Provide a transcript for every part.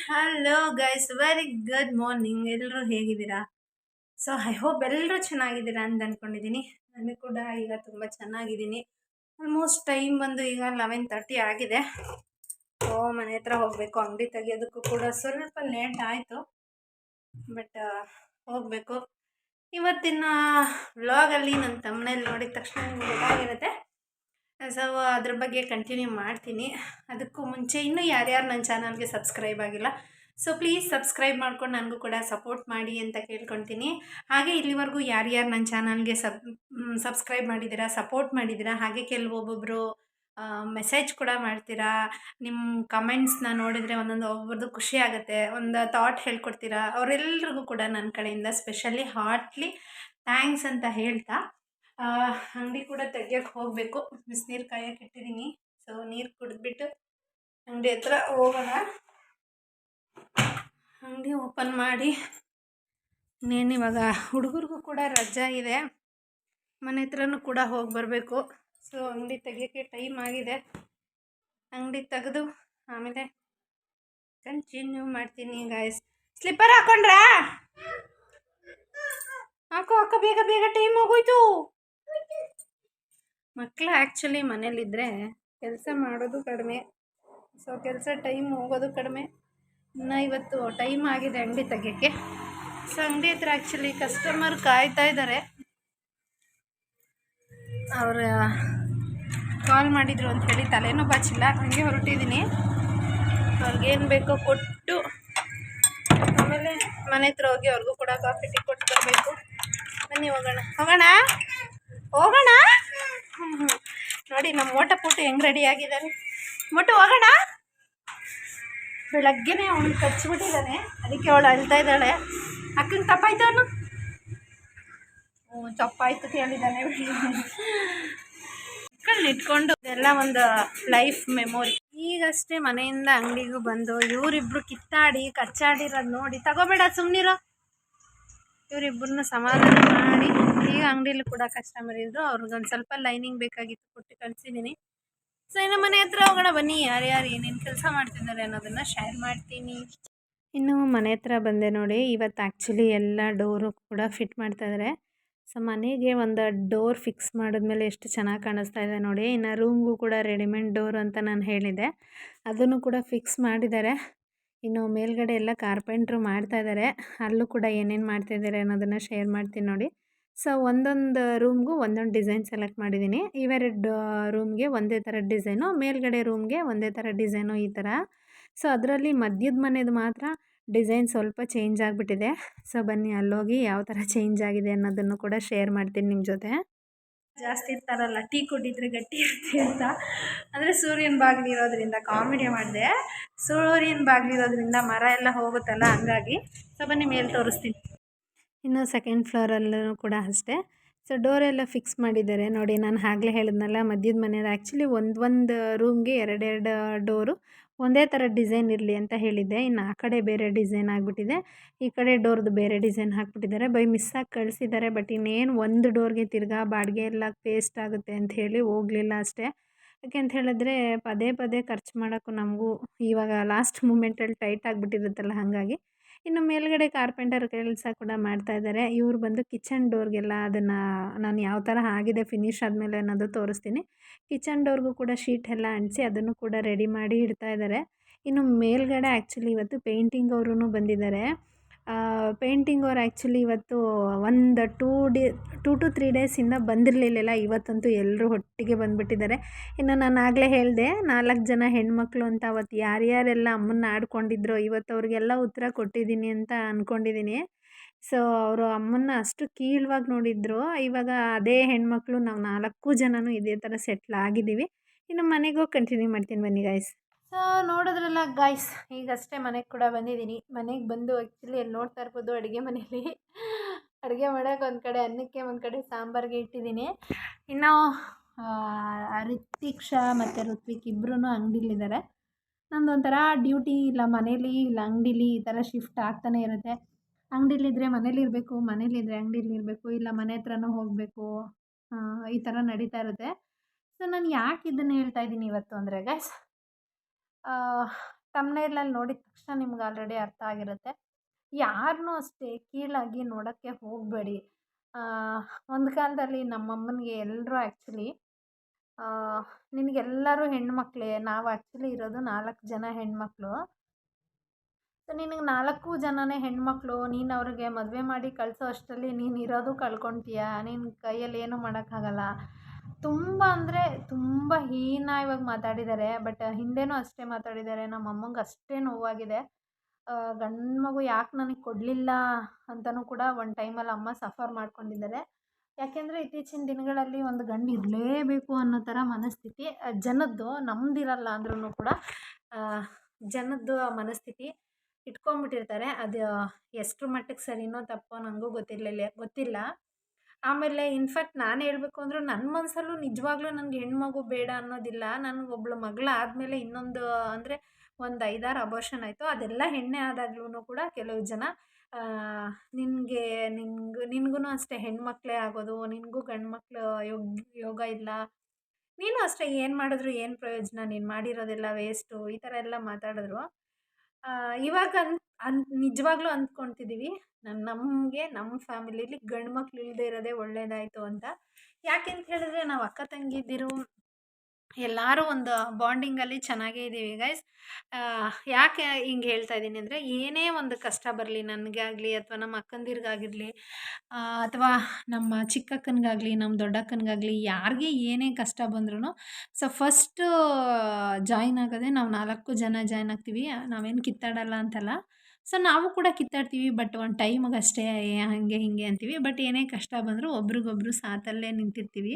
Hello guys, very good morning. ಎಲ್ಲರೂ ಹೇಗಿದ್ದೀರಾ? So I hope ಎಲ್ಲರೂ ಚೆನ್ನಾಗಿದ್ದೀರಾ ಅಂತ ಅಂದ್ಕೊಂಡಿದ್ದೀನಿ. ನಾನು ಕೂಡ ಈಗ ತುಂಬ ಚೆನ್ನಾಗಿದ್ದೀನಿ. ಆಲ್ಮೋಸ್ಟ್ ಟೈಮ್ ಬಂದು ಈಗ 11:30 ಆಗಿದೆ. ಸೊ ಮನೆ ಹತ್ರ ಹೋಗಬೇಕು. ಅಂಗಡಿ ತೆಗಿಯೋದಕ್ಕೂ ಕೂಡ ಸ್ವಲ್ಪ ಲೇಟ್ ಆಯಿತು, ಬಟ್ ಹೋಗಬೇಕು. ಇವತ್ತಿನ ವ್ಲಾಗಲ್ಲಿ ನನ್ನ ತಮ್ಮನೇಲಿ ನೋಡಿದ ತಕ್ಷಣ ನಿಮ್ಗೆ ಗೊತ್ತಾಗಿರುತ್ತೆ. ಸೊ ಅದ್ರ ಬಗ್ಗೆ ಕಂಟಿನ್ಯೂ ಮಾಡ್ತೀನಿ. ಅದಕ್ಕೂ ಮುಂಚೆ ಇನ್ನೂ ಯಾರ್ಯಾರು ನನ್ನ ಚಾನಲ್ಗೆ ಸಬ್ಸ್ಕ್ರೈಬ್ ಆಗಿಲ್ಲ, ಸೊ ಪ್ಲೀಸ್ ಸಬ್ಸ್ಕ್ರೈಬ್ ಮಾಡ್ಕೊಂಡು ನನಗೂ ಕೂಡ ಸಪೋರ್ಟ್ ಮಾಡಿ ಅಂತ ಕೇಳ್ಕೊತೀನಿ. ಹಾಗೆ ಇಲ್ಲಿವರೆಗೂ ಯಾರ್ಯಾರು ನನ್ನ ಚಾನಲ್ಗೆ ಸಬ್ಸ್ಕ್ರೈಬ್ ಮಾಡಿದ್ದೀರಾ, ಸಪೋರ್ಟ್ ಮಾಡಿದ್ದೀರಾ, ಹಾಗೆ ಕೆಲವೊಬ್ಬೊಬ್ಬರು ಮೆಸೇಜ್ ಕೂಡ ಮಾಡ್ತೀರಾ. ನಿಮ್ಮ ಕಮೆಂಟ್ಸ್ನ ನೋಡಿದರೆ ಒಬ್ಬರದ್ದು ಖುಷಿ ಆಗುತ್ತೆ, ಒಂದು ಥಾಟ್ ಹೇಳ್ಕೊಡ್ತೀರಾ. ಅವರೆಲ್ಲರಿಗೂ ಕೂಡ ನನ್ನ ಕಡೆಯಿಂದ ಸ್ಪೆಷಲಿ ಹಾರ್ಟ್ಲಿ ಥ್ಯಾಂಕ್ಸ್ ಅಂತ ಹೇಳ್ತಾ, ಅಂಗಡಿ ಕೂಡ ತೆಗಿಯೋಕ್ಕೆ ಹೋಗಬೇಕು. ಬಿಸಿನೀರು ಕಾಯಕ್ಕೆ ಇಟ್ಟಿದ್ದೀನಿ. ಸೊ ನೀರು ಕುಡಿದ್ಬಿಟ್ಟು ಅಂಗಡಿ ಹತ್ರ ಹೋಗೋಣ. ಅಂಗಡಿ ಓಪನ್ ಮಾಡಿ ಇನ್ನೇನು ಇವಾಗ ಹುಡುಗರಿಗೂ ಕೂಡ ರಜಾ ಇದೆ, ಮನೆ ಹತ್ರನೂ ಕೂಡ ಹೋಗಿ ಬರಬೇಕು. ಸೊ ಅಂಗಡಿ ತೆಗಿಯೋಕ್ಕೆ ಟೈಮ್ ಆಗಿದೆ. ಅಂಗಡಿ ತೆಗೆದು ಆಮೇಲೆ ಕಂಟಿನ್ಯೂ ಮಾಡ್ತೀನಿ ಗಾಯ್ಸ್. ಸ್ಲಿಪ್ಪರ್ ಹಾಕೊಂಡ್ರಾ? ಹಾಕೋ ಬೇಗ ಬೇಗ, ಟೈಮ್ ಹೋಗೋಯ್ತು. ಮಕ್ಕಳು ಆ್ಯಕ್ಚುಲಿ ಮನೇಲಿದ್ದರೆ ಕೆಲಸ ಮಾಡೋದು ಕಡಿಮೆ, ಸೊ ಕೆಲಸ ಟೈಮ್ ಹೋಗೋದು ಕಡಿಮೆ. ಇನ್ನು ಇವತ್ತು ಟೈಮ್ ಆಗಿದೆ ಅಂಗಡಿ ತೆಗಿಯೋಕ್ಕೆ. ಸೊ ಅಂಗಡಿ ಹತ್ರ ಆ್ಯಕ್ಚುಲಿ ಕಸ್ಟಮರ್ ಕಾಯ್ತಾ ಇದ್ದಾರೆ. ಅವರು ಕಾಲ್ ಮಾಡಿದರು ಅಂತ ಹೇಳಿ ತಲೆನೂ ಬಾಚಿಲ್ಲ, ಹಂಗೆ ಹೊರಟಿದ್ದೀನಿ. ಅವ್ರಿಗೇನು ಬೇಕೋ ಕೊಟ್ಟು ಆಮೇಲೆ ಮನೆ ಹತ್ರ ಹೋಗಿ ಅವ್ರಿಗೂ ಕೂಡ ಕಾಫಿ ಟೀ ಕೊಟ್ಟು ಬರಬೇಕು. ಬನ್ನಿ ಹೋಗೋಣ ಹೋಗೋಣ. ನೋಡಿ ನಮ್ಮ ಮೋಟು ಹೆಂಗೆ ರೆಡಿ ಆಗಿದ್ದಾನೆ. ಮೋಟು ಹೋಗೋಣ. ಬೆಳಗ್ಗೆನೇ ಅವನು ಕಚ್ಚಿಬಿಟ್ಟಿದ್ದಾನೆ, ಅದಕ್ಕೆ ಅವಳು ಅಳ್ತಾ ಇದ್ದಾಳೆ. ಅಕ್ಕಂಗೆ ತಪ್ಪಾಯ್ತು, ಅವನು ತಪ್ಪಾಯ್ತು ಕೇಳಿದ್ದಾನೆ. ಮಕ್ಕಳನ್ನ ಇಟ್ಕೊಂಡು ಇದೆಲ್ಲ ಒಂದು ಲೈಫ್ ಮೆಮೊರಿ. ಈಗಷ್ಟೇ ಮನೆಯಿಂದ ಅಂಗಡಿಗೂ ಬಂದು ಇವರಿಬ್ರು ಕಿತ್ತಾಡಿ ಕಚ್ಚಾಡಿರೋದು ನೋಡಿ ತಗೋಬೇಡ ಸುಮ್ಮನಿರೋ. ಇವರಿಬ್ಬರನ್ನ ಸಮಾಧಾನ ಮಾಡಿ ಈಗ ಅಂಗಡಿಲಿ ಕೂಡ ಕಸ್ಟಮರ್ ಇದ್ದರು, ಅವ್ರಿಗೊಂದು ಸ್ವಲ್ಪ ಲೈನಿಂಗ್ ಬೇಕಾಗಿತ್ತು, ಕೊಟ್ಟು ಕಳಿಸಿದ್ದೀನಿ. ಸೊ ಇನ್ನು ಮನೆ ಹತ್ರ ಹೋಗೋಣ ಬನ್ನಿ. ಯಾರ್ಯಾರು ಏನೇನು ಕೆಲಸ ಮಾಡ್ತಿದ್ದಾರೆ ಅನ್ನೋದನ್ನು ಶೇರ್ ಮಾಡ್ತೀನಿ. ಇನ್ನು ಮನೆ ಹತ್ರ ಬಂದೆ ನೋಡಿ. ಇವತ್ತು ಆ್ಯಕ್ಚುಲಿ ಎಲ್ಲ ಡೋರು ಕೂಡ ಫಿಟ್ ಮಾಡ್ತಾಯಿದ್ದಾರೆ. ಸೊ ಮನೆಗೆ ಒಂದು ಡೋರ್ ಫಿಕ್ಸ್ ಮಾಡಿದ್ಮೇಲೆ ಎಷ್ಟು ಚೆನ್ನಾಗಿ ಕಾಣಿಸ್ತಾ ಇದೆ ನೋಡಿ. ಇನ್ನು ರೂಮ್ಗೂ ಕೂಡ ರೆಡಿಮೇಡ್ ಡೋರ್ ಅಂತ ನಾನು ಹೇಳಿದೆ, ಅದನ್ನು ಕೂಡ ಫಿಕ್ಸ್ ಮಾಡಿದ್ದಾರೆ. ಇನ್ನು ಮೇಲ್ಗಡೆ ಎಲ್ಲ ಕಾರ್ಪೆಂಟ್ರು ಮಾಡ್ತಾಯಿದ್ದಾರೆ, ಅಲ್ಲೂ ಕೂಡ ಏನೇನು ಮಾಡ್ತಾಯಿದ್ದಾರೆ ಅನ್ನೋದನ್ನು ಶೇರ್ ಮಾಡ್ತೀನಿ ನೋಡಿ. ಸೊ ಒಂದೊಂದು ರೂಮ್ಗೂ ಒಂದೊಂದು ಡಿಸೈನ್ ಸೆಲೆಕ್ಟ್ ಮಾಡಿದ್ದೀನಿ. ಇವೆರಡು ರೂಮ್ಗೆ ಒಂದೇ ಥರ ಡಿಸೈನು, ಮೇಲ್ಗಡೆ ರೂಮ್ಗೆ ಒಂದೇ ಥರ ಡಿಸೈನು, ಈ ಥರ. ಸೊ ಅದರಲ್ಲಿ ಮಧ್ಯದ ಮನೆದು ಮಾತ್ರ ಡಿಸೈನ್ ಸ್ವಲ್ಪ ಚೇಂಜ್ ಆಗಿಬಿಟ್ಟಿದೆ. ಸೊ ಬನ್ನಿ ಅಲ್ಲೋಗಿ ಯಾವ ಥರ ಚೇಂಜ್ ಆಗಿದೆ ಅನ್ನೋದನ್ನು ಕೂಡ ಶೇರ್ ಮಾಡ್ತೀನಿ ನಿಮ್ಮ ಜೊತೆ. ಜಾಸ್ತಿ ಇರ್ತಾರಲ್ಲ ಟೀ ಕುಡಿದ್ರೆ ಗಟ್ಟಿ ಇರುತ್ತೆ ಅಂತ, ಅಂದರೆ ಸೂರ್ಯನ ಬಾಗಿಲಿರೋದ್ರಿಂದ ಕಾಮಿಡಿ ಮಾಡಿದೆ. ಸೂರ್ಯನ ಬಾಗಿಲಿರೋದ್ರಿಂದ ಮರ ಎಲ್ಲ ಹೋಗುತ್ತಲ್ಲ, ಹಂಗಾಗಿ. ಸೊ ಬನ್ನಿ ಮೇಲೆ ತೋರಿಸ್ತೀನಿ. ಇನ್ನು ಸೆಕೆಂಡ್ ಫ್ಲೋರಲ್ಲೂ ಕೂಡ ಅಷ್ಟೇ. ಸೊ ಡೋರೆಲ್ಲ ಫಿಕ್ಸ್ ಮಾಡಿದ್ದಾರೆ ನೋಡಿ. ನಾನು ಆಗಲೇ ಹೇಳಿದ್ನಲ್ಲ ಮಧ್ಯದ ಮನೆಯದು ಆ್ಯಕ್ಚುಲಿ ಒಂದು ರೂಮ್ಗೆ ಎರಡೆರಡು ಡೋರು ಒಂದೇ ಥರ ಡಿಸೈನ್ ಇರಲಿ ಅಂತ ಹೇಳಿದ್ದೆ. ಇನ್ನು ಆ ಕಡೆ ಬೇರೆ ಡಿಸೈನ್ ಆಗಿಬಿಟ್ಟಿದೆ, ಈ ಕಡೆ ಡೋರ್ದು ಬೇರೆ ಡಿಸೈನ್ ಹಾಕ್ಬಿಟ್ಟಿದ್ದಾರೆ. ಬೈ ಮಿಸ್ಸಾಗಿ ಕಳಿಸಿದ್ದಾರೆ. ಬಟ್ ಇನ್ನೇನು ಒಂದು ಡೋರ್ಗೆ ತಿರ್ಗಾ ಬಾಡಿಗೆ ಎಲ್ಲ ಪೇಸ್ಟ್ ಆಗುತ್ತೆ ಅಂತ ಹೇಳಿ ಹೋಗಲಿಲ್ಲ ಅಷ್ಟೇ. ಯಾಕೆ ಅಂತ ಹೇಳಿದ್ರೆ ಪದೇ ಪದೇ ಖರ್ಚು ಮಾಡೋಕ್ಕೂ ನಮಗೂ ಇವಾಗ ಲಾಸ್ಟ್ ಮೂಮೆಂಟಲ್ಲಿ ಟೈಟ್ ಆಗಿಬಿಟ್ಟಿರುತ್ತಲ್ಲ, ಹಾಗಾಗಿ. ಇನ್ನು ಮೇಲ್ಗಡೆ ಕಾರ್ಪೆಂಟರ್ ಕೆಲಸ ಕೂಡ ಮಾಡ್ತಾಯಿದ್ದಾರೆ. ಇವ್ರು ಬಂದು ಕಿಚನ್ ಡೋರ್ಗೆಲ್ಲ ಅದನ್ನು ನಾನು ಯಾವ ಥರ ಆಗಿದೆ ಫಿನಿಶ್ ಆದಮೇಲೆ ಅನ್ನೋದು ತೋರಿಸ್ತೀನಿ. ಕಿಚನ್ ಡೋರ್ಗೂ ಕೂಡ ಶೀಟ್ ಎಲ್ಲ ಅಂಟಿಸಿ ಅದನ್ನು ಕೂಡ ರೆಡಿ ಮಾಡಿ ಇಡ್ತಾ ಇದ್ದಾರೆ. ಇನ್ನು ಮೇಲ್ಗಡೆ ಆ್ಯಕ್ಚುಲಿ ಇವತ್ತು ಪೇಂಟಿಂಗ್ ಅವರೂ ಬಂದಿದ್ದಾರೆ. ಪೇಂಟಿಂಗ್ ಅವ್ರು ಆ್ಯಕ್ಚುಲಿ ಇವತ್ತು ಒಂದು 2 to 3 ಡೇಸಿಂದ ಬಂದಿರಲಿಲ್ಲ. ಇವತ್ತಂತೂ ಎಲ್ಲರೂ ಒಟ್ಟಿಗೆ ಬಂದುಬಿಟ್ಟಿದ್ದಾರೆ. ಇನ್ನು ನಾನು ಆಗಲೇ ಹೇಳಿದೆ 4 ಜನ ಹೆಣ್ಮಕ್ಳು ಅಂತ. ಅವತ್ತು ಯಾರ್ಯಾರೆಲ್ಲ ಅಮ್ಮನ್ನ ಆಡ್ಕೊಂಡಿದ್ರೋ ಇವತ್ತು ಅವ್ರಿಗೆಲ್ಲ ಉತ್ತರ ಕೊಟ್ಟಿದ್ದೀನಿ ಅಂತ ಅಂದ್ಕೊಂಡಿದ್ದೀನಿ. ಸೊ ಅವರು ಅಮ್ಮನ್ನ ಅಷ್ಟು ಕೀಳವಾಗಿ ನೋಡಿದ್ರು. ಇವಾಗ ಅದೇ ಹೆಣ್ಮಕ್ಳು ನಾವು 4 ಜನನೂ ಇದೇ ಥರ ಸೆಟ್ಲ್ ಆಗಿದ್ದೀವಿ. ಇನ್ನು ಮನೆಗೆ ಹೋಗಿ ಕಂಟಿನ್ಯೂ ಮಾಡ್ತೀನಿ ಬನ್ನಿ ಗಾಯ್ಸ್. ಸೊ ನೋಡಿದ್ರಲ್ಲ ಗಾಯ್ಸ್, ಈಗಷ್ಟೇ ಮನೆಗೆ ಕೂಡ ಬಂದಿದ್ದೀನಿ. ಮನೆಗೆ ಬಂದು ಆ್ಯಕ್ಚುಲಿ ಅಲ್ಲಿ ನೋಡ್ತಾ ಇರ್ಬೋದು ಅಡುಗೆ ಮನೇಲಿ ಅಡುಗೆ ಮಾಡೋಕೆ ಒಂದು ಕಡೆ ಅನ್ನಕ್ಕೆ ಒಂದು ಕಡೆ ಸಾಂಬಾರಿಗೆ ಇಟ್ಟಿದ್ದೀನಿ. ಇನ್ನು ರಿತೀಕ್ಷಾ ಮತ್ತು ಋತ್ವಿಕ್ ಇಬ್ಬರೂ ಅಂಗಡಿಲಿದ್ದಾರೆ. ನಂದೊಂಥರ ಡ್ಯೂಟಿ, ಇಲ್ಲ ಮನೇಲಿ ಇಲ್ಲ ಅಂಗಡೀಲಿ, ಈ ಥರ ಶಿಫ್ಟ್ ಆಗ್ತಾನೆ ಇರುತ್ತೆ. ಅಂಗಡಿಲಿದ್ದರೆ ಮನೇಲಿರಬೇಕು, ಮನೇಲಿದ್ದರೆ ಅಂಗಡಿಲಿರಬೇಕು, ಇಲ್ಲ ಮನೆ ಹತ್ರನೂ ಹೋಗಬೇಕು, ಈ ಥರ ನಡೀತಾ ಇರುತ್ತೆ. ಸೊ ನಾನು ಯಾಕೆ ಇದನ್ನು ಹೇಳ್ತಾ ಇದ್ದೀನಿ ಇವತ್ತು ಅಂದರೆ ಗೈಸ್, ತಮ್ನೇಲಲ್ಲಿ ನೋಡಿದ ತಕ್ಷಣ ನಿಮ್ಗೆ ಆಲ್ರೆಡಿ ಅರ್ಥ ಆಗಿರುತ್ತೆ. ಯಾರನ್ನೂ ಅಷ್ಟೇ ಕೀಳಾಗಿ ನೋಡೋಕ್ಕೆ ಹೋಗಬೇಡಿ. ಒಂದು ಕಾಲದಲ್ಲಿ ನಮ್ಮಮ್ಮನಿಗೆ ಎಲ್ಲರೂ ಆ್ಯಕ್ಚುಲಿ ನಿನಗೆಲ್ಲರೂ ಹೆಣ್ಮಕ್ಳೇ, ನಾವು ಆ್ಯಕ್ಚುಲಿ ಇರೋದು 4 ಜನ ಹೆಣ್ಮಕ್ಳು. ಸೊ ನಿನಗೆ 4 ಜನನೇ ಹೆಣ್ಮಕ್ಳು, ನೀನು ಅವ್ರಿಗೆ ಮದುವೆ ಮಾಡಿ ಕಳಿಸೋ ಅಷ್ಟರಲ್ಲಿ ನೀನು ಇರೋದು ಕಳ್ಕೊತೀಯ, ನಿನ್ನ ಕೈಯಲ್ಲಿ ಏನೂ ಮಾಡೋಕ್ಕಾಗಲ್ಲ. ತುಂಬ ಅಂದರೆ ತುಂಬ ಹೀನಾಯವಾಗಿ ಮಾತಾಡಿದ್ದಾರೆ. ಬಟ್ ಹಿಂದೆನೂ ಅಷ್ಟೇ ಮಾತಾಡಿದ್ದಾರೆ. ನಮ್ಮ ಅಮ್ಮಂಗೆ ಅಷ್ಟೇ ನೋವಾಗಿದೆ. ಗಂಡು ಮಗು ಯಾಕೆ ನನಗೆ ಕೊಡಲಿಲ್ಲ ಅಂತಲೂ ಕೂಡ ಒಂದು ಟೈಮಲ್ಲಿ ಅಮ್ಮ ಸಫರ್ ಮಾಡ್ಕೊಂಡಿದ್ದಾರೆ. ಯಾಕೆಂದರೆ ಇತ್ತೀಚಿನ ದಿನಗಳಲ್ಲಿ ಒಂದು ಗಂಡು ಇರಲೇಬೇಕು ಅನ್ನೋ ಥರ ಮನಸ್ಥಿತಿ ಜನದ್ದು, ನಮ್ಮದಿರಲ್ಲ ಅಂದ್ರೂ ಕೂಡ ಜನದ್ದು ಮನಸ್ಥಿತಿ ಇಟ್ಕೊಂಡ್ಬಿಟ್ಟಿರ್ತಾರೆ. ಅದು ಎಷ್ಟರ ಮಟ್ಟಿಗೆ ಸರಿನೋ ತಪ್ಪೋ ನನಗೂ ಗೊತ್ತಿಲ್ಲ. ಆಮೇಲೆ ಇನ್ಫ್ಯಾಕ್ಟ್ ನಾನು ಹೇಳಬೇಕು ಅಂದ್ರೆ ನನ್ನ ಮನಸ್ಸಲ್ಲೂ ನಿಜವಾಗ್ಲೂ ನನಗೆ ಹೆಣ್ಮಗು ಬೇಡ ಅನ್ನೋದಿಲ್ಲ. ನನಗೊಬ್ಳು ಮಗಳಾದಮೇಲೆ ಇನ್ನೊಂದು ಅಂದರೆ ಒಂದು 5-6 ಅಬೋರ್ಷನ್ ಆಯಿತು. ಅದೆಲ್ಲ ಹೆಣ್ಣೇ ಆದಾಗ್ಲೂ ಕೂಡ ಕೆಲವು ಜನ ನಿನಗೂ ಅಷ್ಟೇ ಹೆಣ್ಮಕ್ಳೇ ಆಗೋದು, ನಿನಗೂ ಗಂಡು ಮಕ್ಳು ಯೋಗ ಇಲ್ಲ, ನೀನು ಅಷ್ಟೇ ಏನು ಮಾಡಿದ್ರು ಏನು ಪ್ರಯೋಜನ, ನೀನು ಮಾಡಿರೋದೆಲ್ಲ ವೇಸ್ಟು, ಈ ಥರ ಎಲ್ಲ ಮಾತಾಡಿದ್ರು. ಇವಾಗ ನಿಜವಾಗ್ಲೂ ಅಂದ್ಕೊತಿದ್ದೀವಿ ನಮಗೆ ನಮ್ಮ ಫ್ಯಾಮಿಲೀಲಿ ಗಂಡು ಮಕ್ಳು ಇಲ್ಲದೆ ಇರೋದೇ ಒಳ್ಳೆಯದಾಯಿತು ಅಂತ. ಯಾಕೆ ಅಂತ ಹೇಳಿದ್ರೆ ನಾವು ಅಕ್ಕ ತಂಗಿದಿರು ಎಲ್ಲರೂ ಒಂದು ಬಾಂಡಿಂಗಲ್ಲಿ ಚೆನ್ನಾಗೇ ಇದ್ದೀವಿ ಗೈಸ್. ಯಾಕೆ ಹಿಂಗೆ ಹೇಳ್ತಾ ಇದ್ದೀನಿ ಅಂದರೆ, ಏನೇ ಒಂದು ಕಷ್ಟ ಬರಲಿ ನನಗೆ ಆಗಲಿ ಅಥವಾ ನಮ್ಮ ಅಕ್ಕಂದಿರಿಗಾಗಿರಲಿ ಅಥವಾ ನಮ್ಮ ಚಿಕ್ಕಕ್ಕನಿಗಾಗಲಿ ನಮ್ಮ ದೊಡ್ಡಕ್ಕನಿಗಾಗಲಿ ಯಾರಿಗೆ ಏನೇ ಕಷ್ಟ ಬಂದ್ರೂ ಸೊ ಫಸ್ಟು ಜಾಯಿನ್ ಆಗೋದೇ ನಾವು 4 ಜನ ಜಾಯ್ನ್ ಆಗ್ತೀವಿ. ನಾವೇನು ಕಿತ್ತಾಡಲ್ಲ ಅಂತಲ್ಲ. ಸೊ ನಾವು ಕೂಡ ಕಿತ್ತಾಡ್ತೀವಿ, ಬಟ್ ಒಂದು ಟೈಮಿಗೆ ಅಷ್ಟೇ ಹಾಗೆ ಹೀಗೆ ಅಂತೀವಿ. ಬಟ್ ಏನೇ ಕಷ್ಟ ಬಂದರೂ ಒಬ್ರಿಗೊಬ್ರು ಸಾಥಲ್ಲೇ ನಿಂತಿರ್ತೀವಿ.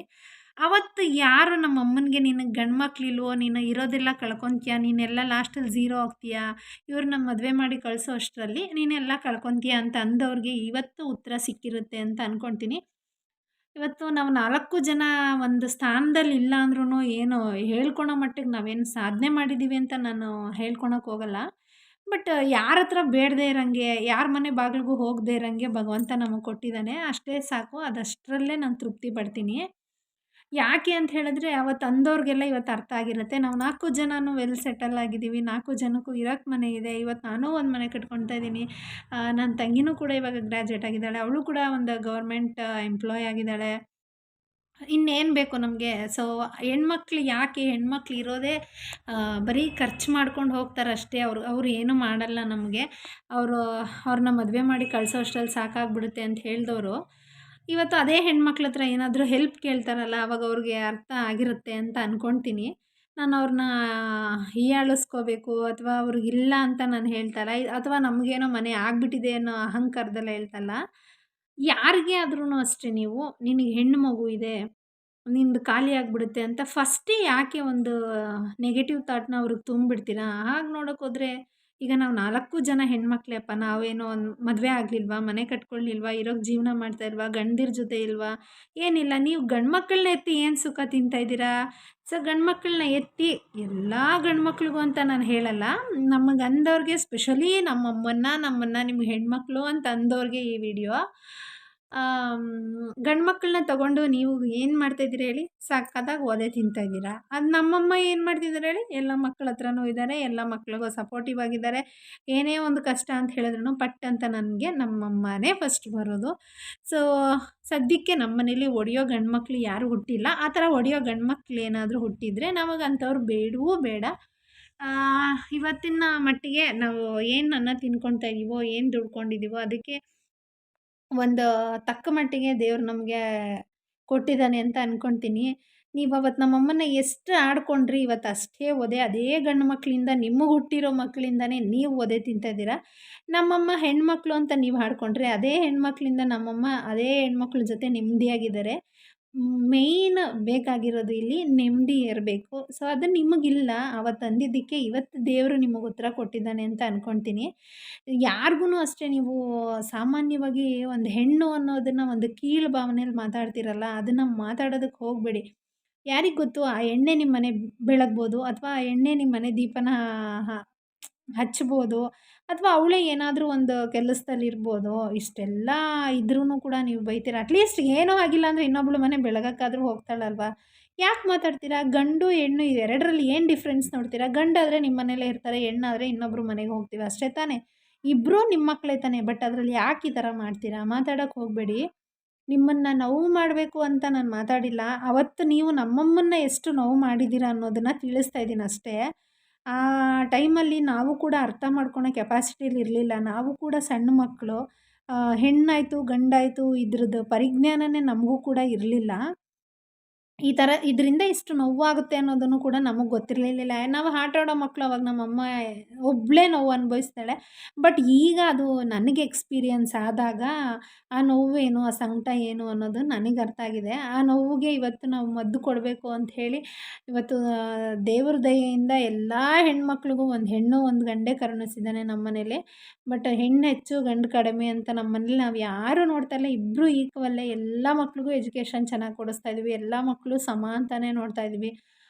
ಅವತ್ತು ಯಾರು ನಮ್ಮ ಅಮ್ಮನಿಗೆ ನಿನಗೆ ಗಂಡು ಮಕ್ಳಿಲ್ವೋ, ನೀನು ಇರೋದೆಲ್ಲ ಕಳ್ಕೊತೀಯ, ನೀನೆಲ್ಲ ಲಾಸ್ಟಲ್ಲಿ ಝೀರೋ ಆಗ್ತೀಯಾ, ಇವ್ರನ್ನ ಮದುವೆ ಮಾಡಿ ಕಳಿಸೋ ಅಷ್ಟರಲ್ಲಿ ನೀನೆಲ್ಲ ಕಳ್ಕೊತೀಯ ಅಂತ ಅಂದವ್ರಿಗೆ ಇವತ್ತು ಉತ್ತರ ಸಿಕ್ಕಿರುತ್ತೆ ಅಂತ ಅಂದ್ಕೊಳ್ತೀನಿ. ಇವತ್ತು ನಾವು 4 ಜನ ಒಂದು ಸ್ಥಾನದಲ್ಲಿ ಇಲ್ಲ ಅಂದ್ರೂ ಏನು ಹೇಳ್ಕೊಳೋ ಮಟ್ಟಿಗೆ ನಾವೇನು ಸಾಧನೆ ಮಾಡಿದ್ದೀವಿ ಅಂತ ನಾನು ಹೇಳ್ಕೊಳಕ್ಕೆ ಹೋಗಲ್ಲ. ಬಟ್ ಯಾರ ಹತ್ರ ಬೇಡದೇ ಇರೋಂಗೆ, ಯಾರ ಮನೆ ಬಾಗಿಲಿಗೂ ಹೋಗದೇ ಇರೋಂಗೆ ಭಗವಂತ ನಮಗೆ ಕೊಟ್ಟಿದ್ದಾನೆ. ಅಷ್ಟೇ ಸಾಕು, ಅದಷ್ಟರಲ್ಲೇ ನಾನು ತೃಪ್ತಿ ಪಡ್ತೀನಿ. ಯಾಕೆ ಅಂತ ಹೇಳಿದ್ರೆ ಅವತ್ತು ಅಂದವ್ರಿಗೆಲ್ಲ ಇವತ್ತು ಅರ್ಥ ಆಗಿರುತ್ತೆ. ನಾವು 4 ಜನನೂ ವೆಲ್ ಸೆಟಲ್ ಆಗಿದ್ದೀವಿ. 4 ಜನಕ್ಕೂ ಇರೋಕ್ಕೆ ಮನೆ ಇದೆ. ಇವತ್ತು ನಾನೂ ಒಂದು ಮನೆ ಕಟ್ಕೊಳ್ತಾ ಇದ್ದೀನಿ. ನನ್ನ ತಂಗಿನೂ ಕೂಡ ಇವಾಗ ಗ್ರ್ಯಾಜುಯೇಟ್ ಆಗಿದ್ದಾಳೆ. ಅವಳು ಕೂಡ ಒಂದು ಗೌರ್ಮೆಂಟ್ ಎಂಪ್ಲಾಯ್ ಆಗಿದ್ದಾಳೆ. ಇನ್ನೇನು ಬೇಕು ನಮಗೆ? ಸೊ ಹೆಣ್ಮಕ್ಳು ಯಾಕೆ ಹೆಣ್ಮಕ್ಳು ಇರೋದೇ ಬರೀ ಖರ್ಚು ಮಾಡ್ಕೊಂಡು ಹೋಗ್ತಾರಷ್ಟೇ. ಅವ್ರು ಏನೂ ಮಾಡಲ್ಲ ನಮಗೆ. ಅವ್ರನ್ನ ಮದುವೆ ಮಾಡಿ ಕಳಿಸೋ ಅಷ್ಟರಲ್ಲಿ ಸಾಕಾಗ್ಬಿಡುತ್ತೆ ಅಂತ ಹೇಳಿದವರು ಇವತ್ತು ಅದೇ ಹೆಣ್ಮಕ್ಳ ಹತ್ರ ಏನಾದರೂ ಹೆಲ್ಪ್ ಕೇಳ್ತಾರಲ್ಲ, ಆವಾಗ ಅವ್ರಿಗೆ ಅರ್ಥ ಆಗಿರುತ್ತೆ ಅಂತ ಅಂದ್ಕೊಳ್ತೀನಿ. ನಾನು ಅವ್ರನ್ನ ಹೀಯಾಳಿಸ್ಕೋಬೇಕು ಅಥವಾ ಅವ್ರಿಗಿಲ್ಲ ಅಂತ ನಾನು ಹೇಳ್ತಾಯಿಲ್ಲ, ಅಥವಾ ನಮಗೇನೋ ಮನೆ ಆಗಿಬಿಟ್ಟಿದೆ ಅನ್ನೋ ಅಹಂಕಾರದಲ್ಲೇ ಹೇಳ್ತಲ್ಲ. ಯಾರಿಗೇ ಆದ್ರೂ ಅಷ್ಟೇ, ನೀವು ನಿನಗೆ ಹೆಣ್ಣು ಮಗು ಇದೆ, ನಿಂದು ಖಾಲಿ ಆಗಿಬಿಡುತ್ತೆ ಅಂತ ಫಸ್ಟೇ ಯಾಕೆ ಒಂದು ನೆಗೆಟಿವ್ ಥಾಟ್ನ ಅವ್ರಿಗೆ ತುಂಬಿಡ್ತೀರಾ? ಹಾಗೆ ನೋಡೋಕೆ ಹೋದರೆ ಈಗ ನಾವು 4 ಜನ ಹೆಣ್ಮಕ್ಳೇಪ್ಪ, ನಾವೇನೋ ಒಂದು ಮದುವೆ ಆಗಲಿಲ್ವಾ, ಮನೆ ಕಟ್ಕೊಳ್ಳಿಲ್ವಾ, ಇರೋಕ್ಕೆ ಜೀವನ ಮಾಡ್ತಾಯಿಲ್ವಾ, ಗಂಡಂದಿರ ಜೊತೆ ಇಲ್ವಾ? ಏನಿಲ್ಲ. ನೀವು ಗಂಡು ಮಕ್ಕಳನ್ನ ಎತ್ತಿ ಏನು ಸುಖ ತಿಂತಾಯಿದ್ದೀರಾ? ಸೊ ಗಂಡು ಮಕ್ಕಳನ್ನ ಎತ್ತಿ ಎಲ್ಲ ಗಂಡು ಮಕ್ಳಿಗೂ ಅಂತ ನಾನು ಹೇಳಲ್ಲ. ನಮಗೆ ಅಂದವ್ರಿಗೆ ಸ್ಪೆಷಲಿ ನಮ್ಮನ್ನು ನಿಮ್ಗೆ ಹೆಣ್ಮಕ್ಳು ಅಂತ ಅಂದವ್ರಿಗೆ ಈ ವಿಡಿಯೋ. ಗಂಡು ಮಕ್ಕಳನ್ನ ತೊಗೊಂಡು ನೀವು ಏನು ಮಾಡ್ತಾಯಿದ್ದೀರಾ ಹೇಳಿ? ಸಖತ್ತಾಗಿ ಒದೆ ತಿಂತಾಯಿದ್ದೀರಾ. ಅದು ನಮ್ಮಮ್ಮ ಏನು ಮಾಡ್ತಿದ್ದಾರೆ ಹೇಳಿ? ಎಲ್ಲ ಮಕ್ಕಳ ಹತ್ರನೂ ಇದ್ದಾರೆ, ಎಲ್ಲ ಮಕ್ಳಿಗೂ ಸಪೋರ್ಟಿವ್ ಆಗಿದ್ದಾರೆ. ಏನೇ ಒಂದು ಕಷ್ಟ ಅಂತ ಹೇಳಿದ್ರೂ ಪಟ್ ಅಂತ ನನಗೆ ನಮ್ಮಮ್ಮನೇ ಫಸ್ಟ್ ಬರೋದು. ಸೊ ಸದ್ಯಕ್ಕೆ ನಮ್ಮ ಮನೇಲಿ ಹೊಡೆಯೋ ಗಂಡು ಮಕ್ಳು ಯಾರೂ ಹುಟ್ಟಿಲ್ಲ. ಆ ಥರ ಹೊಡೆಯೋ ಗಂಡು ಮಕ್ಳು ಏನಾದರೂ ಹುಟ್ಟಿದರೆ ನಮಗೆ ಅಂಥವ್ರು ಬೇಡವೂ ಬೇಡ. ಇವತ್ತಿನ ಮಟ್ಟಿಗೆ ನಾವು ಏನು ಅನ್ನ ತಿನ್ಕೊಳ್ತಾ ಇದ್ದೀವೋ, ಏನು ದುಡ್ಕೊಂಡಿದ್ದೀವೋ ಅದಕ್ಕೆ ಒಂದು ತಕ್ಕ ಮಟ್ಟಿಗೆ ದೇವ್ರು ನಮಗೆ ಕೊಟ್ಟಿದ್ದಾನೆ ಅಂತ ಅಂದ್ಕೊಳ್ತೀನಿ. ನೀವು ಅವತ್ತು ನಮ್ಮಮ್ಮನ್ನ ಎಷ್ಟು ಆಡ್ಕೊಂಡ್ರಿ, ಇವತ್ತು ಅಷ್ಟೇ ಒದೆ ಅದೇ ಗಂಡು ಮಕ್ಕಳಿಂದ, ನಿಮಗೆ ಹುಟ್ಟಿರೋ ಮಕ್ಕಳಿಂದನೇ ನೀವು ಒದೆ ತಿಂತಾಯಿದ್ದೀರಾ. ನಮ್ಮಮ್ಮ ಹೆಣ್ಮಕ್ಳು ಅಂತ ನೀವು ಆಡ್ಕೊಂಡ್ರೆ ಅದೇ ಹೆಣ್ಮಕ್ಳಿಂದ ನಮ್ಮಮ್ಮ ಅದೇ ಹೆಣ್ಮಕ್ಳ ಜೊತೆ ನೆಮ್ಮದಿಯಾಗಿದ್ದಾರೆ. ಮೇಯ್ನ್ ಬೇಕಾಗಿರೋದು ಇಲ್ಲಿ ನೆಮ್ಮದಿ ಇರಬೇಕು. ಸೊ ಅದು ನಿಮಗಿಲ್ಲ. ಅವತ್ತು ಅಂದಿದ್ದಕ್ಕೆ ಇವತ್ತು ದೇವರು ನಿಮಗೆ ಉತ್ತರ ಕೊಟ್ಟಿದ್ದಾನೆ ಅಂತ ಅಂದ್ಕೊಳ್ತೀನಿ. ಯಾರಿಗೂ ಅಷ್ಟೇ, ನೀವು ಸಾಮಾನ್ಯವಾಗಿ ಒಂದು ಹೆಣ್ಣು ಅನ್ನೋದನ್ನು ಒಂದು ಕೀಳು ಭಾವನೆಯಲ್ಲಿ ಮಾತಾಡ್ತಿರಲ್ಲ, ಅದನ್ನು ಮಾತಾಡೋದಕ್ಕೆ ಹೋಗಬೇಡಿ. ಯಾರಿಗೆ ಗೊತ್ತು, ಆ ಎಣ್ಣೆ ನಿಮ್ಮ ಮನೆ ಬೆಳಗ್ಬೋದು, ಅಥವಾ ಆ ಎಣ್ಣೆ ನಿಮ್ಮ ಮನೆ ದೀಪನ ಹಚ್ಬೋದು, ಅಥವಾ ಅವಳೇ ಏನಾದರೂ ಒಂದು ಕೆಲಸದಲ್ಲಿರ್ಬೋದು. ಇಷ್ಟೆಲ್ಲ ಇದ್ರೂ ಕೂಡ ನೀವು ಬೈತೀರ. ಅಟ್ಲೀಸ್ಟ್ ಏನೂ ಆಗಿಲ್ಲ ಅಂದರೆ ಇನ್ನೊಬ್ಳು ಮನೆ ಬೆಳಗಕ್ಕಾದರೂ ಹೋಗ್ತಾಳಲ್ವ? ಯಾಕೆ ಮಾತಾಡ್ತೀರಾ? ಗಂಡು ಹೆಣ್ಣು ಇವೆರಡರಲ್ಲಿ ಏನು ಡಿಫ್ರೆನ್ಸ್ ನೋಡ್ತೀರಾ? ಗಂಡಾದರೆ ನಿಮ್ಮ ಮನೇಲೇ ಇರ್ತಾರೆ, ಹೆಣ್ಣಾದರೆ ಇನ್ನೊಬ್ರ ಮನೆಗೆ ಹೋಗ್ತೀವಿ ಅಷ್ಟೇ ತಾನೇ? ಇಬ್ಬರೂ ನಿಮ್ಮ ಮಕ್ಕಳೇ ತಾನೇ. ಬಟ್ ಅದರಲ್ಲಿ ಯಾಕೆ ಈ ಥರ ಮಾಡ್ತೀರಾ? ಮಾತಾಡೋಕ್ಕೆ ಹೋಗಬೇಡಿ. ನಿಮ್ಮನ್ನು ನೋವು ಮಾಡಬೇಕು ಅಂತ ನಾನು ಮಾತಾಡಿಲ್ಲ. ಅವತ್ತು ನೀವು ನಮ್ಮಮ್ಮನ್ನ ಎಷ್ಟು ನೋವು ಮಾಡಿದ್ದೀರಾ ಅನ್ನೋದನ್ನು ತಿಳಿಸ್ತಾ ಇದ್ದೀನಿ ಅಷ್ಟೇ. ಆ ಟೈಮಲ್ಲಿ ನಾವು ಕೂಡ ಅರ್ಥ ಮಾಡ್ಕೊಳೋ ಕೆಪಾಸಿಟಿಲಿ ಇರಲಿಲ್ಲ. ನಾವು ಕೂಡ ಸಣ್ಣ ಮಕ್ಕಳು. ಹೆಣ್ಣಾಯಿತು ಗಂಡಾಯಿತು ಇದ್ರದ್ದು ಪರಿಜ್ಞಾನನೇ ನಮಗೂ ಕೂಡ ಇರಲಿಲ್ಲ. ಈ ಥರ ಇದರಿಂದ ಇಷ್ಟು ನೋವಾಗುತ್ತೆ ಅನ್ನೋದನ್ನು ಕೂಡ ನಮಗೆ ಗೊತ್ತಿರಲಿಲ್ಲ. ನಾವು ಆಟ ಆಡೋ ಮಕ್ಕಳು. ಅವಾಗ ನಮ್ಮಮ್ಮ ಒಬ್ಬಳೇ ನೋವು ಅನುಭವಿಸ್ತಾಳೆ. ಬಟ್ ಈಗ ಅದು ನನಗೆ ಎಕ್ಸ್ಪೀರಿಯನ್ಸ್ ಆದಾಗ ಆ ನೋವೇನು, ಆ ಸಂಕಟ ಏನು ಅನ್ನೋದು ನನಗೆ ಅರ್ಥ ಆಗಿದೆ. ಆ ನೋವಿಗೆ ಇವತ್ತು ನಾವು ಮದ್ದು ಕೊಡಬೇಕು ಅಂತ ಹೇಳಿ ಇವತ್ತು ದೇವ್ರ ದಯೆಯಿಂದ ಎಲ್ಲ ಹೆಣ್ಮಕ್ಳಿಗೂ ಒಂದು ಹೆಣ್ಣು ಒಂದು ಗಂಡೇ ಕರುಣಿಸಿದ್ದಾನೆ ನಮ್ಮ ಮನೇಲಿ. ಬಟ್ ಹೆಣ್ಣು ಹೆಚ್ಚು ಗಂಡು ಕಡಿಮೆ ಅಂತ ನಮ್ಮ ಮನೇಲಿ ನಾವು ಯಾರೂ ನೋಡ್ತಾ ಇಲ್ಲ. ಇಬ್ಬರೂ ಈಕ್ವಲ್ಲೇ ಎಲ್ಲ ಮಕ್ಳಿಗೂ ಎಜುಕೇಷನ್ ಚೆನ್ನಾಗಿ ಕೊಡಿಸ್ತಾ ಇದ್ವಿ. ಎಲ್ಲ ಮಕ್ಕಳು ಸಮ ಅಂತಾನೆ ನೋಡ್ತಾ ಇದ್ವಿ.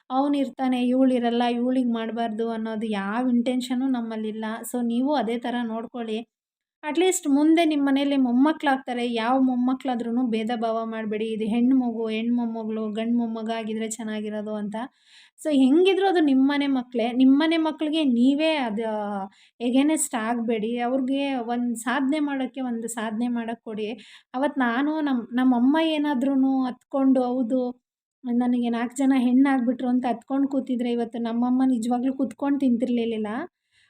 ಅವನಿರ್ತಾನೆ ಇವಳಿರಲ್ಲ, ಇವಳಿಗೆ ಮಾಡಬಾರ್ದು ಅನ್ನೋದು ಯಾವ ಇಂಟೆನ್ಷನು ನಮ್ಮಲ್ಲಿಲ್ಲ. ಸೊ ನೀವು ಅದೇ ಥರ ನೋಡ್ಕೊಳ್ಳಿ. ಅಟ್ಲೀಸ್ಟ್ ಮುಂದೆ ನಿಮ್ಮ ಮನೇಲಿ ಮೊಮ್ಮಕ್ಕಳಾಗ್ತಾರೆ. ಯಾವ ಮೊಮ್ಮಕ್ಕಳಾದ್ರೂ ಭೇದ ಭಾವ ಮಾಡಬೇಡಿ. ಇದು ಹೆಣ್ಣು ಮಗು, ಹೆಣ್ಣು ಮೊಮ್ಮಗಳು, ಗಂಡು ಮೊಮ್ಮಗ ಆಗಿದ್ರೆ ಚೆನ್ನಾಗಿರೋದು ಅಂತ. ಸೊ ಹೆಂಗಿದ್ರು ಅದು ನಿಮ್ಮನೆ ಮಕ್ಕಳೇ. ನಿಮ್ಮನೆ ಮಕ್ಕಳಿಗೆ ನೀವೇ ಅದು ಎಗೇನೆಸ್ಟ್ ಆಗಬೇಡಿ. ಅವ್ರಿಗೆ ಒಂದು ಸಾಧನೆ ಮಾಡೋಕ್ಕೆ ಒಂದು ಸಾಧನೆ ಮಾಡೋಕ್ಕೆ ಕೊಡಿ. ಅವತ್ತು ನಾನು ನಮ್ಮಮ್ಮ ಏನಾದ್ರೂ ಹತ್ಕೊಂಡು ಹೌದು ನನಗೆ 4 ಜನ ಹೆಣ್ಣಾಗ್ಬಿಟ್ರು ಅಂತ ಹತ್ಕೊಂಡು ಕೂತಿದ್ರೆ ಇವತ್ತು ನಮ್ಮಮ್ಮ ನಿಜವಾಗ್ಲೂ ಕೂತ್ಕೊಂಡು ತಿಂತಿರ್ಲಿಲ್ಲ.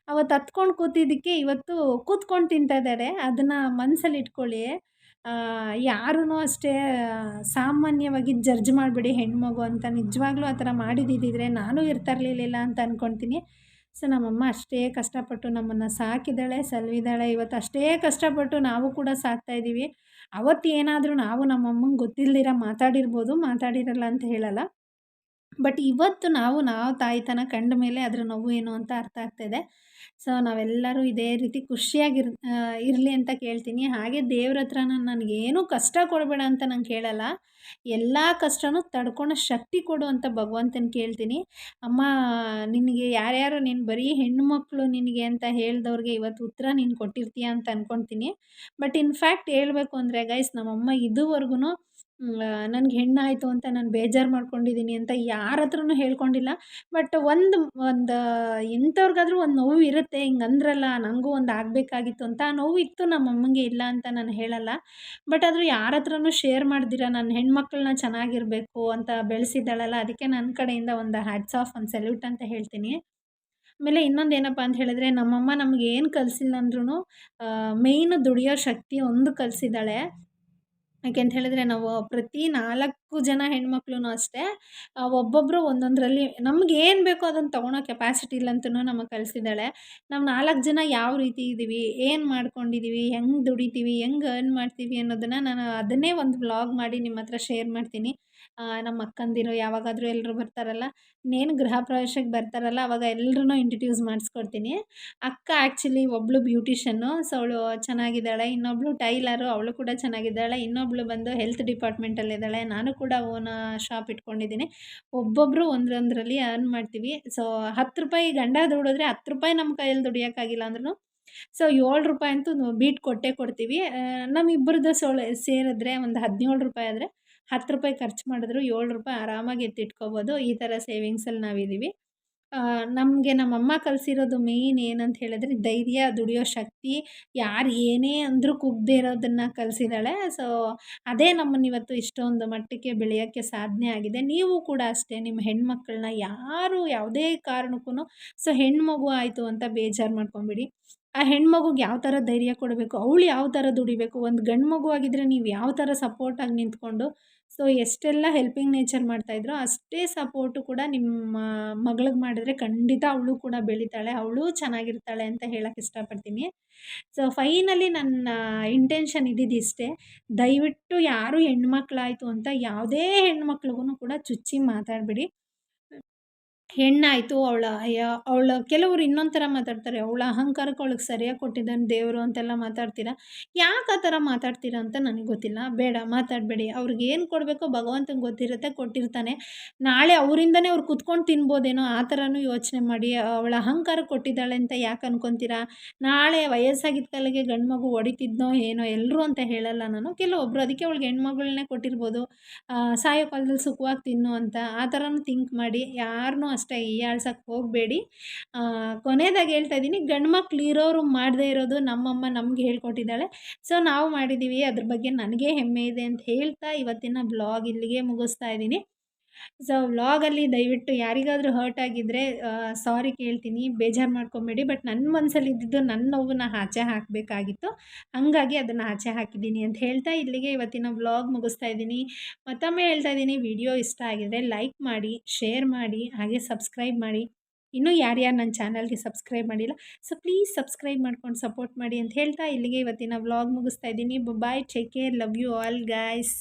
ಅವತ್ತು ಹತ್ಕೊಂಡು ಕೂತಿದ್ದಕ್ಕೆ ಇವತ್ತು ಕೂತ್ಕೊಂಡು ತಿಂತಾ ಇದ್ದಾರೆ. ಅದನ್ನು ಮನಸ್ಸಲ್ಲಿ ಇಟ್ಕೊಳ್ಳಿ. ಯಾರೂ ಅಷ್ಟೇ ಸಾಮಾನ್ಯವಾಗಿ ಜಡ್ಜ್ ಮಾಡಬೇಡಿ ಹೆಣ್ಮಗು ಅಂತ. ನಿಜವಾಗ್ಲೂ ಆ ಥರ ಮಾಡಿದ್ದಿದ್ದರೆ ನಾನು ಇರ್ತಾ ಇರಲಿಲ್ಲ ಅಂತ ಅಂದ್ಕೊಳ್ತೀನಿ. ಸೊ ನಮ್ಮಮ್ಮ ಅಷ್ಟೇ ಕಷ್ಟಪಟ್ಟು ನಮ್ಮನ್ನು ಸಾಕಿದ್ದಾಳೆ, ಸಲಹಿದ್ದಾಳೆ. ಇವತ್ತು ಅಷ್ಟೇ ಕಷ್ಟಪಟ್ಟು ನಾವು ಕೂಡ ಸಾಕ್ತಾಯಿದ್ದೀವಿ. ಅವತ್ತು ಏನಾದರೂ ನಾವು ನಮ್ಮಮ್ಮಂಗೆ ಗೊತ್ತಿಲ್ದಿರ ಮಾತಾಡಿರ್ಬೋದು, ಮಾತಾಡಿರಲ್ಲ ಅಂತ ಹೇಳಲ್ಲ. ಬಟ್ ಇವತ್ತು ನಾವು ತಾಯ್ತನ ಕಂಡ ಮೇಲೆ ಅದರ ನೋವು ಏನು ಅಂತ ಅರ್ಥ ಆಗ್ತಾಯಿದೆ. ಸೊ ನಾವೆಲ್ಲರೂ ಇದೇ ರೀತಿ ಇರಲಿ ಅಂತ ಕೇಳ್ತೀನಿ. ಹಾಗೆ ದೇವ್ರ ಹತ್ರ ನನಗೇನು ಕಷ್ಟ ಕೊಡಬೇಡ ಅಂತ ನಾನು ಕೇಳಲ್ಲ. ಎಲ್ಲ ಕಷ್ಟನೂ ತಡ್ಕೊಳೋ ಶಕ್ತಿ ಕೊಡು ಅಂತ ಭಗವಂತನ ಕೇಳ್ತೀನಿ. ಅಮ್ಮ ನಿನಗೆ ಯಾರ್ಯಾರು ನೀನು ಬರೀ ಹೆಣ್ಣುಮಕ್ಳು ನಿನಗೆ ಅಂತ ಹೇಳ್ದವ್ರಿಗೆ ಇವತ್ತು ಉತ್ತರ ನೀನು ಕೊಟ್ಟಿರ್ತೀಯ ಅಂತ ಅಂದ್ಕೊಳ್ತೀನಿ. ಬಟ್ ಇನ್‌ಫ್ಯಾಕ್ಟ್ ಹೇಳ್ಬೇಕು ಅಂದರೆ ಗೈಸ್, ನಮ್ಮಮ್ಮ ಇದುವರೆಗೂ ನನಗೆ ಹೆಣ್ಣಾಯಿತು ಅಂತ ನಾನು ಬೇಜಾರು ಮಾಡ್ಕೊಂಡಿದ್ದೀನಿ ಅಂತ ಯಾರ ಹತ್ರನೂ ಹೇಳ್ಕೊಂಡಿಲ್ಲ. ಬಟ್ ಒಂದು ಎಂಥವ್ರಿಗಾದ್ರೂ ಒಂದು ನೋವು ಇರುತ್ತೆ. ಹಿಂಗೆ ಅಂದ್ರಲ್ಲ ನನಗೂ ಒಂದು ಆಗಬೇಕಾಗಿತ್ತು ಅಂತ. ಆ ನೋವು ಇತ್ತು ನಮ್ಮಮ್ಮಂಗೆ, ಇಲ್ಲ ಅಂತ ನಾನು ಹೇಳಲ್ಲ. ಬಟ್ ಆದರೂ ಯಾರ ಹತ್ರನೂ ಶೇರ್ ಮಾಡ್ದಿರ ನನ್ನ ಹೆಣ್ಮಕ್ಳನ್ನ ಚೆನ್ನಾಗಿರಬೇಕು ಅಂತ ಬೆಳೆಸಿದ್ದಾಳಲ್ಲ, ಅದಕ್ಕೆ ನನ್ನ ಕಡೆಯಿಂದ ಒಂದು ಹ್ಯಾಟ್ಸ್ ಆಫ್, ಒಂದು ಸೆಲ್ಯೂಟ್ ಅಂತ ಹೇಳ್ತೀನಿ. ಆಮೇಲೆ ಇನ್ನೊಂದು ಏನಪ್ಪ ಅಂತ ಹೇಳಿದ್ರೆ, ನಮ್ಮಮ್ಮ ನಮ್ಗೆ ಏನು ಕಲಿಸಿಲ್ಲ ಅಂದ್ರೂ ಮೇಯ್ನ್ ದುಡಿಯೋ ಶಕ್ತಿ ಒಂದು ಕಲಿಸಿದ್ದಾಳೆ. ಯಾಕೆ ಅಂತ ಹೇಳಿದ್ರೆ ನಾವು ಪ್ರತಿ 4 ಜನ ಹೆಣ್ಮಕ್ಳು ಅಷ್ಟೇ ಒಬ್ಬೊಬ್ಬರು ಒಂದೊಂದರಲ್ಲಿ ನಮ್ಗೆ ಏನು ಬೇಕೋ ಅದನ್ನು ತೊಗೊಳೋ ಕೆಪಾಸಿಟಿ ಇಲ್ಲ ಅಂತನೂ ನಮಗೆ ಕಲಿಸಿದ್ದಾಳೆ. ನಾವು 4 ಜನ ಯಾವ ರೀತಿ ಇದ್ದೀವಿ, ಏನು ಮಾಡ್ಕೊಂಡಿದ್ದೀವಿ, ಹೆಂಗೆ ದುಡಿತೀವಿ, ಹೆಂಗೆ ಅರ್ನ್ ಮಾಡ್ತೀವಿ ಅನ್ನೋದನ್ನು ನಾನು ಅದನ್ನೇ ಒಂದು ವ್ಲಾಗ್ ಮಾಡಿ ನಿಮ್ಮ ಹತ್ರ ಶೇರ್ ಮಾಡ್ತೀನಿ. ನಮ್ಮ ಅಕ್ಕಂದಿರು ಯಾವಾಗಾದರೂ ಎಲ್ಲರೂ ಬರ್ತಾರಲ್ಲ, ಇನ್ನೇನು ಗೃಹ ಪ್ರವೇಶಕ್ಕೆ ಬರ್ತಾರಲ್ಲ ಅವಾಗ ಎಲ್ರನ್ನೂ ಇಂಟ್ರಡ್ಯೂಸ್ ಮಾಡಿಸ್ಕೊಡ್ತೀನಿ. ಅಕ್ಕ ಆ್ಯಕ್ಚುಲಿ ಒಬ್ಬಳು ಬ್ಯೂಟಿಷನ್ನು. ಸೊ ಅವಳು ಚೆನ್ನಾಗಿದ್ದಾಳೆ. ಇನ್ನೊಬ್ಬಳು ಟೈಲರು, ಅವಳು ಕೂಡ ಚೆನ್ನಾಗಿದ್ದಾಳೆ. ಇನ್ನೊಬ್ಬಳು ಬಂದು ಹೆಲ್ತ್ ಡಿಪಾರ್ಟ್ಮೆಂಟಲ್ಲಿದ್ದಾಳೆ. ನಾನು ಕೂಡ ಓನ್ ಶಾಪ್ ಇಟ್ಕೊಂಡಿದ್ದೀನಿ. ಒಬ್ಬೊಬ್ಬರು ಒಂದೊಂದರಲ್ಲಿ ಅರ್ನ್ ಮಾಡ್ತೀವಿ. ಸೊ ₹10 ಗಂಡ ದುಡಿದ್ರೆ ₹10 ನಮ್ಮ ಕೈಯಲ್ಲಿ ದುಡಿಯೋಕ್ಕಾಗಿಲ್ಲ ಅಂದ್ರೂ ಸೊ ₹7 ಅಂತೂ ಬೀಟ್ ಕೊಟ್ಟೇ ಕೊಡ್ತೀವಿ. ನಮ್ಮಿಬ್ಬರದ್ದು ಸೇರಿದ್ರೆ ಒಂದು ₹17 ಆದರೆ ₹10 ಖರ್ಚು ಮಾಡಿದ್ರು ₹7 ಆರಾಮಾಗಿ ಎತ್ತಿಟ್ಕೋಬೋದು. ಈ ಥರ ಸೇವಿಂಗ್ಸಲ್ಲಿ ನಾವಿದ್ದೀವಿ. ನಮಗೆ ನಮ್ಮಮ್ಮ ಕಲಿಸಿರೋದು ಮೇಯ್ನ್ ಏನಂತ ಹೇಳಿದ್ರೆ ಧೈರ್ಯ, ದುಡಿಯೋ ಶಕ್ತಿ, ಯಾರು ಏನೇ ಅಂದರೂ ಕುಗ್ಗದೇ ಇರೋದನ್ನು ಕಲಿಸಿದ್ದಾಳೆ. ಸೊ ಅದೇ ನಮ್ಮನ್ನಿವತ್ತು ಇಷ್ಟೊಂದು ಮಟ್ಟಕ್ಕೆ ಬೆಳೆಯೋಕ್ಕೆ ಸಾಧನೆ ಆಗಿದೆ. ನೀವು ಕೂಡ ಅಷ್ಟೇ ನಿಮ್ಮ ಹೆಣ್ಮಕ್ಕಳನ್ನ ಯಾರು ಯಾವುದೇ ಕಾರಣಕ್ಕೂ ಸೊ ಹೆಣ್ಮಗು ಆಯಿತು ಅಂತ ಬೇಜಾರು ಮಾಡ್ಕೊಬೇಡಿ. ಆ ಹೆಣ್ಮಗುಗೆ ಯಾವ ಥರ ಧೈರ್ಯ ಕೊಡಬೇಕು, ಅವಳು ಯಾವ ಥರ ದುಡಿಬೇಕು, ಒಂದು ಗಂಡು ಮಗು ಆಗಿದ್ದರೆ ನೀವು ಯಾವ ಥರ ಸಪೋರ್ಟಾಗಿ ನಿಂತ್ಕೊಂಡು ಸೊ ಎಷ್ಟೆಲ್ಲ ಹೆಲ್ಪಿಂಗ್ ನೇಚರ್ ಮಾಡ್ತಾಯಿದ್ರೋ ಅಷ್ಟೇ ಸಪೋರ್ಟು ಕೂಡ ನಿಮ್ಮ ಮಗಳಿಗೆ ಮಾಡಿದ್ರೆ ಖಂಡಿತ ಅವಳು ಕೂಡ ಬೆಳೀತಾಳೆ, ಅವಳು ಚೆನ್ನಾಗಿರ್ತಾಳೆ ಅಂತ ಹೇಳಕ್ಕೆ ಇಷ್ಟಪಡ್ತೀನಿ. ಸೊ ಫೈನಲಿ ನನ್ನ ಇಂಟೆನ್ಷನ್ ಇದ್ದಿದ್ದಿಷ್ಟೇ. ದಯವಿಟ್ಟು ಯಾರು ಹೆಣ್ಮಕ್ಳಾಯಿತು ಅಂತ ಯಾವುದೇ ಹೆಣ್ಮಕ್ಳಿಗೂ ಕೂಡ ಚುಚ್ಚಿ ಮಾತಾಡಬೇಡಿ. ಹೆಣ್ಣಾಯಿತು ಅವಳ ಕೆಲವರು ಇನ್ನೊಂದು ಥರ ಮಾತಾಡ್ತಾರೆ. ಅವಳ ಅಹಂಕಾರಕ್ಕೆ ಅವಳಿಗೆ ಸರಿಯಾಗಿ ಕೊಟ್ಟಿದ್ದಾನೆ ದೇವರು ಅಂತೆಲ್ಲ ಮಾತಾಡ್ತೀರಾ. ಯಾಕೆ ಆ ಥರ ಮಾತಾಡ್ತೀರಾ ಅಂತ ನನಗೆ ಗೊತ್ತಿಲ್ಲ. ಬೇಡ ಮಾತಾಡಬೇಡಿ. ಅವ್ರಿಗೆ ಏನು ಕೊಡಬೇಕೋ ಭಗವಂತಂಗೆ ಗೊತ್ತಿರುತ್ತೆ, ಕೊಟ್ಟಿರ್ತಾನೆ. ನಾಳೆ ಅವರಿಂದನೇ ಅವ್ರು ಕುತ್ಕೊಂಡು ತಿನ್ಬೋದೇನೋ ಆ ಥರನೂ ಯೋಚನೆ ಮಾಡಿ. ಅವಳ ಅಹಂಕಾರ ಕೊಟ್ಟಿದ್ದಾಳೆ ಅಂತ ಯಾಕೆ ಅನ್ಕೊತೀರಾ? ನಾಳೆ ವಯಸ್ಸಾಗಿದ್ದ ಕಾಲಿಗೆ ಗಂಡು ಮಗು ಹೊಡಿತಿದ್ನೋ ಏನೋ ಎಲ್ಲರೂ ಅಂತ ಹೇಳಲ್ಲ ನಾನು. ಕೆಲವೊಬ್ಬರು ಅದಕ್ಕೆ ಅವಳಿಗೆ ಹೆಣ್ಮಗಳನ್ನೇ ಕೊಟ್ಟಿರ್ಬೋದು. ಸಾಯೋ ಕಾಲದಲ್ಲಿ ಸುಖವಾಗಿ ತಿನ್ನು ಅಂತ ಆ ಥರನೂ ಥಿಂಕ್ ಮಾಡಿ ಯಾರನ್ನೂ ಅಷ್ಟೇ ಹೀಯಾಳ್ಸಕ್ಕೆ ಹೋಗಬೇಡಿ. ಕೊನೆಯದಾಗಿ ಹೇಳ್ತಾ ಇದ್ದೀನಿ, ಗಂಡು ಮಕ್ಳು ಇರೋರು ಮಾಡದೇ ಇರೋದು ನಮ್ಮಮ್ಮ ನಮ್ಗೆ ಹೇಳ್ಕೊಟ್ಟಿದ್ದಾಳೆ. ಸೊ ನಾವು ಮಾಡಿದ್ದೀವಿ, ಅದ್ರ ಬಗ್ಗೆ ನನಗೆ ಹೆಮ್ಮೆ ಇದೆ ಅಂತ ಹೇಳ್ತಾ ಇವತ್ತಿನ ಬ್ಲಾಗ್ ಇಲ್ಲಿಗೆ ಮುಗಿಸ್ತಾ ಇದ್ದೀನಿ. ಸೊ ವ್ಲಾಗಲ್ಲಿ ದಯವಿಟ್ಟು ಯಾರಿಗಾದರೂ ಹರ್ಟ್ ಆಗಿದ್ದರೆ ಸಾರಿ ಕೇಳ್ತೀನಿ, ಬೇಜಾರು ಮಾಡ್ಕೊಬೇಡಿ. ಬಟ್ ನನ್ನ ಮನಸ್ಸಲ್ಲಿ ಇದ್ದಿದ್ದು ನನ್ನ ನೋವನ್ನ ಆಚೆ ಹಾಕಬೇಕಾಗಿತ್ತು, ಹಾಗಾಗಿ ಅದನ್ನು ಆಚೆ ಹಾಕಿದ್ದೀನಿ ಅಂತ ಹೇಳ್ತಾ ಇಲ್ಲಿಗೆ ಇವತ್ತಿನ ವ್ಲಾಗ್ ಮುಗಿಸ್ತಾ ಇದ್ದೀನಿ. ಮತ್ತೊಮ್ಮೆ ಹೇಳ್ತಾ ಇದ್ದೀನಿ, ವಿಡಿಯೋ ಇಷ್ಟ ಆಗಿದರೆ ಲೈಕ್ ಮಾಡಿ, ಶೇರ್ ಮಾಡಿ, ಹಾಗೆ ಸಬ್ಸ್ಕ್ರೈಬ್ ಮಾಡಿ. ಇನ್ನೂ ಯಾರ್ಯಾರು ನನ್ನ ಚಾನಲ್ಗೆ ಸಬ್ಸ್ಕ್ರೈಬ್ ಮಾಡಿಲ್ಲ, ಸೊ ಪ್ಲೀಸ್ ಸಬ್ಸ್ಕ್ರೈಬ್ ಮಾಡ್ಕೊಂಡು ಸಪೋರ್ಟ್ ಮಾಡಿ ಅಂತ ಹೇಳ್ತಾ ಇಲ್ಲಿಗೆ ಇವತ್ತಿನ ವ್ಲಾಗ್ ಮುಗಿಸ್ತಾ ಇದ್ದೀನಿ. Bye, take care, love you all guys.